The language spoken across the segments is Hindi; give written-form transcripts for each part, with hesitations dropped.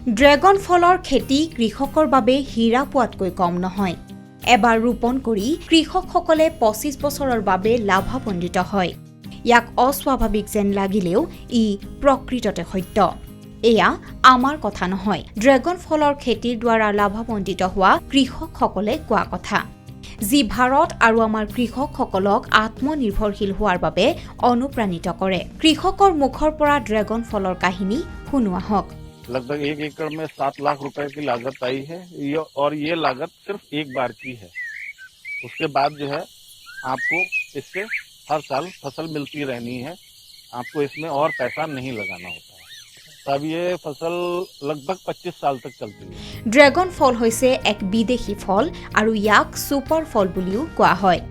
ড্ৰেগন ফলৰ খেতি কৃষকৰ বাবে হীৰা পোৱাতকৈ কম নহয়। এবাৰ ৰোপণ কৰি কৃষকসকলে ২৫ বছৰৰ বাবে লাভান্বিত হয়। ইয়াক অস্বাভাৱিক যেন লাগিলেও ই প্ৰকৃততে সত্য। এয়া আমাৰ কথা নহয়, ড্ৰেগন ফলৰ খেতিৰ দ্বাৰা লাভান্বিত হোৱা কৃষকসকলে কোৱা কথা, যি ভাৰত আৰু আমাৰ কৃষকসকলক আত্মনিৰ্ভৰশীল হোৱাৰ বাবে অনুপ্ৰাণিত কৰে। কৃষকৰ মুখৰ পৰা ড্ৰেগন ফলৰ কাহিনী শুনোৱা হওক। लगभग 1 एकड़ में 7 लाख रुपए की लागत आई है और ये लागत सिर्फ एक बार की है। उसके बाद जो है आपको इससे हर साल फसल मिलती रहनी है, आपको इसमें और पैसा नहीं लगाना होता है। तब ये फसल लगभग 25 साल तक चलती है। ড্ৰেগন ফল হৈছে এক বিদেশী ফল আৰু ইয়াক ছুপাৰ ফল বুলিও কোৱা হয়।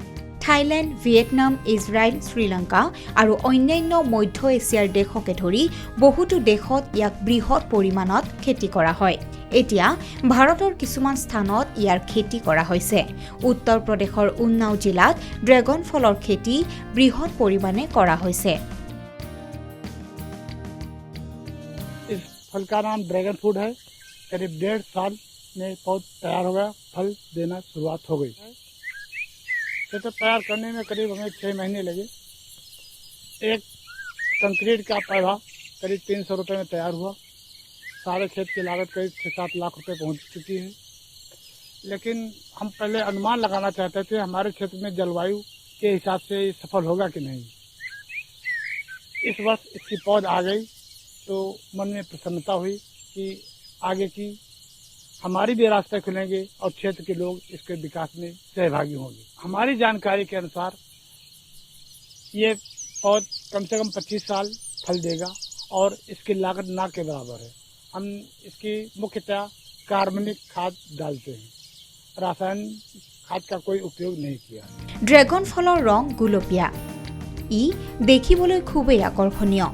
থাইলেণ্ড, ভিয়েটনাম, ইজৰাইল, শ্ৰীলংকা আৰু অন্যান্য মধ্য এছিয়াৰ দেশকে ধৰি বহুতো দেশত ইয়াক বৃহৎ পৰিমাণত খেতি কৰা হয়। এতিয়া ভাৰতৰ কিছুমান স্থানত ইয়াৰ খেতি কৰা হৈছে। উত্তৰ প্ৰদেশৰ উন্নাও জিলাত ড্ৰেগন ফলৰ খেতি বৃহৎ পৰিমাণে কৰা হৈছে। इस फल का नाम ड्रैगन फ्रूट है। करीब 1.5 साल में पौधा तैयार हो गया, फल देना शुरुआत हो गई। तो तैयार करने में करीब हमें 6 महीने लगे। एक कंक्रीट का पौधा करीब 300 रुपये में तैयार हुआ। सारे खेत की लागत करीब 6-7 लाख रुपए पहुंच चुकी है। लेकिन हम पहले अनुमान लगाना चाहते थे हमारे क्षेत्र में जलवायु के हिसाब से ये सफल होगा कि नहीं। इस वर्ष इसकी पौध आ गई तो मन में प्रसन्नता हुई कि आगे की हमारी भी रास्ते खुलेंगे और क्षेत्र के लोग इसके विकास में सहभागी होंगे। हमारी जानकारी के अनुसार ये पौध कम से कम 25 साल फल देगा और इसकी लागत ना के बराबर है। हम इसकी मुख्यतः कार्बनिक खाद डालते हैं, रासायनिक खाद का कोई उपयोग नहीं किया। ড্ৰেগন ফলৰ ৰং গুলপীয়া। ই দেখিবলৈ খুবেই আকৰ্ষণীয়।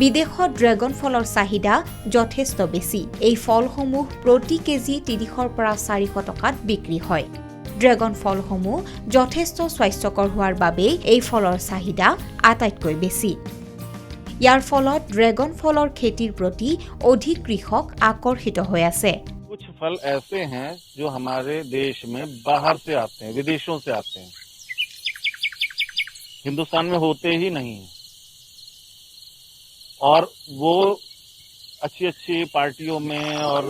বিদেশত ড্ৰেগন ফলৰ চাহিদা যথেষ্ট বেছি। এই ফলসমূহ প্ৰতি কেজি ৩০ৰ পৰা ৪০০ টকাত বিক্ৰী হয়। ড্ৰেগন ফলসমূহ যথেষ্ট স্বাস্থ্যকৰ হোৱাৰ বাবে এই ফলৰ চাহিদা আটাইতকৈ বেছি। ইয়াৰ ফলত ড্ৰেগন ফলৰ খেতিৰ প্ৰতি অধিক কৃষক আকৰ্ষিত হৈ আছে। कुछ फल ऐसे हैं जो हमारे देश में बाहर से आते हैं, विदेशों से आते हैं, हिंदुस्तान में होते ही नहीं है। और वो अच्छी अच्छी पार्टियों में और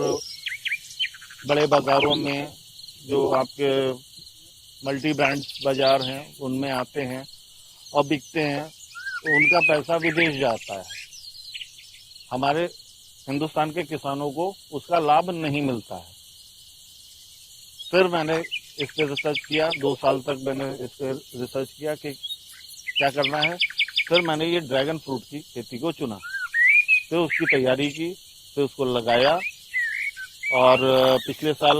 बड़े बाजारों में जो आपके मल्टी ब्रांड्स बाजार हैं उनमें आते हैं और बिकते हैं, तो उनका पैसा विदेश जाता है। हमारे हिंदुस्तान के किसानों को उसका लाभ नहीं मिलता है। फिर मैंने इस पर रिसर्च किया, 2 साल तक मैंने इस पर रिसर्च किया कि क्या करना है। फिर मैंने ये ड्रैगन फ्रूट की खेती को चुना, फिर उसकी तैयारी की, फिर उसको लगाया और पिछले साल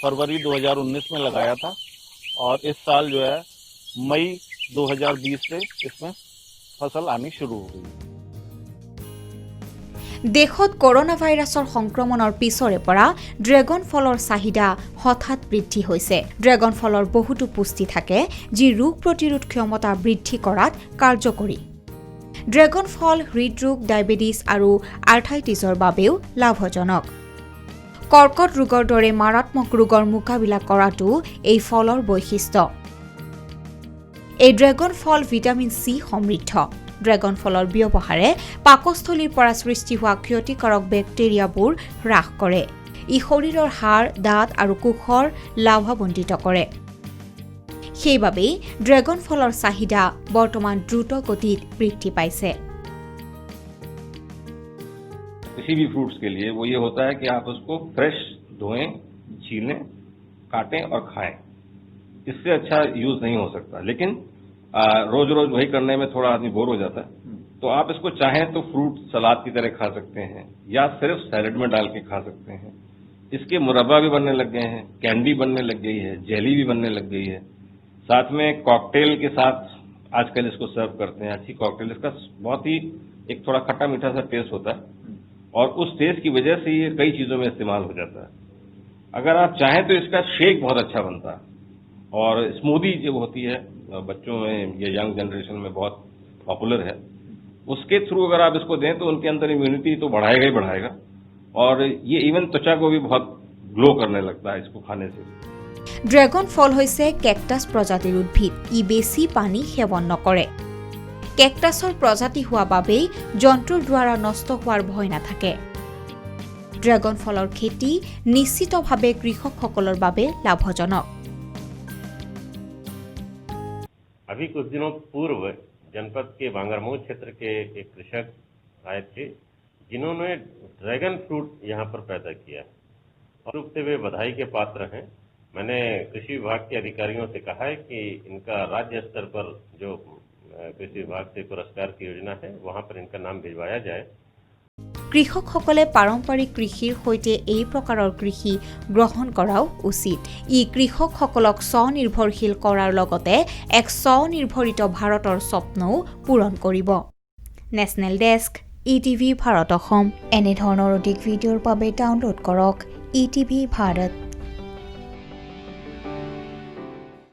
फरवरी 2019 में लगाया था और इस साल जो है मई 2020 से इसमें फसल आनी शुरू हो गई। দেশত কৰোনা ভাইৰাছৰ সংক্ৰমণৰ পিছৰে পৰা ড্ৰেগন ফলৰ চাহিদা হঠাৎ বৃদ্ধি হৈছে। ড্ৰেগন ফলৰ বহুতো পুষ্টি থাকে যি ৰোগ প্ৰতিৰোধ ক্ষমতা বৃদ্ধি কৰাত কাৰ্যকৰী। ড্ৰেগন ফল হৃদৰোগ, ডায়েবেটিছ আৰু আৰ্থ্ৰাইটিছৰ বাবেও লাভজনক। কৰ্কট ৰোগৰ দৰে মাৰাত্মক ৰোগৰ মোকাবিলা কৰাটো এই ফলৰ বৈশিষ্ট্য। এই ড্ৰেগন ফল ভিটামিন চি সমৃদ্ধ। ড্ৰেগন ফলৰ ব্যৱহাৰে পাকস্থলীৰ পৰা সৃষ্টি হোৱা ক্ষতিকাৰক বেক্টেৰিয়াবোৰ হ্ৰাস কৰে। ই শৰীৰৰ হাড়, দাঁত আৰু কোষৰ লাভান্বিত কৰে। সেইবাবেই ড্ৰেগন ফলৰ চাহিদা বৰ্তমান দ্ৰুত গতিত বৃদ্ধি পাইছে। किसी भी फ्रूट्स के लिए वो ये होता है कि आप उसको फ्रेश धोएं, छीलें, काटें और खाएं। इससे अच्छा यूज नहीं हो सकता। लेकिन रोज रोज वही करने में थोड़ा आदमी बोर हो जाता है, तो आप इसको चाहें तो फ्रूट सलाद की तरह खा सकते हैं या सिर्फ सैलेड में डाल के खा सकते हैं। इसके मुरब्बा भी बनने लग गए हैं, कैंडी बनने लग गई है, जेली भी बनने लग गई है। साथ में कॉकटेल के साथ आजकल इसको सर्व करते हैं। अच्छी कॉकटेल, इसका बहुत ही एक थोड़ा खट्टा मीठा सा टेस्ट होता है और उस टेस्ट की वजह से ये कई चीजों में इस्तेमाल हो जाता है। अगर आप चाहें तो इसका शेक बहुत अच्छा बनता है और स्मूदी जो होती है बच्चों में या यंग जनरेशन में बहुत पॉपुलर है, उसके थ्रू अगर आप इसको दें तो उनके अंदर इम्यूनिटी तो बढ़ाएगा ही बढ़ाएगा और ये इवन त्वचा को भी बहुत ग्लो करने लगता है इसको खाने से। ড্ৰেগন ফল হৈছে কেকটাছ প্ৰজাতিৰ উদ্ভিদ। ই বেছি পানী সেৱন নকৰে। কেকটাছৰ প্ৰজাতি হোৱা বাবেই জন্তুৰ দ্বাৰা নষ্ট হোৱাৰ ভয় নাথাকে। ড্ৰেগন ফলৰ খেতি নিশ্চিতভাৱে কৃষকসকলৰ বাবে লাভজনক। अभी कुछ दिनों पूर्व जनपद के बांगरमऊ क्षेत्र के एक कृषक आए थे जिन्होंने ड्रैगन फ्रूट यहाँ पर पैदा किया है और रूप से वे बधाई के पात्र हैं। मैंने कृषि विभाग के अधिकारियों से कहा है कि इनका राज्य स्तर पर जो कृषि विभाग से पुरस्कार की योजना है वहाँ पर इनका नाम भिजवाया जाए। কৃষকসকলে পাৰম্পৰিক কৃষিৰ সৈতে এই প্ৰকাৰৰ কৃষি গ্ৰহণ কৰাও উচিত। ই কৃষকসকলক স্বনিৰ্ভৰশীল কৰাৰ লগতে এক স্বনিৰ্ভৰিত ভাৰতৰ স্বপ্নও পূৰণ কৰিব। নেশ্যনেল ডেস্ক, ETV ভাৰত অসম। এনেধৰণৰ অধিক ভিডিঅ'ৰ বাবে ডাউনলোড কৰক ETV ভাৰত।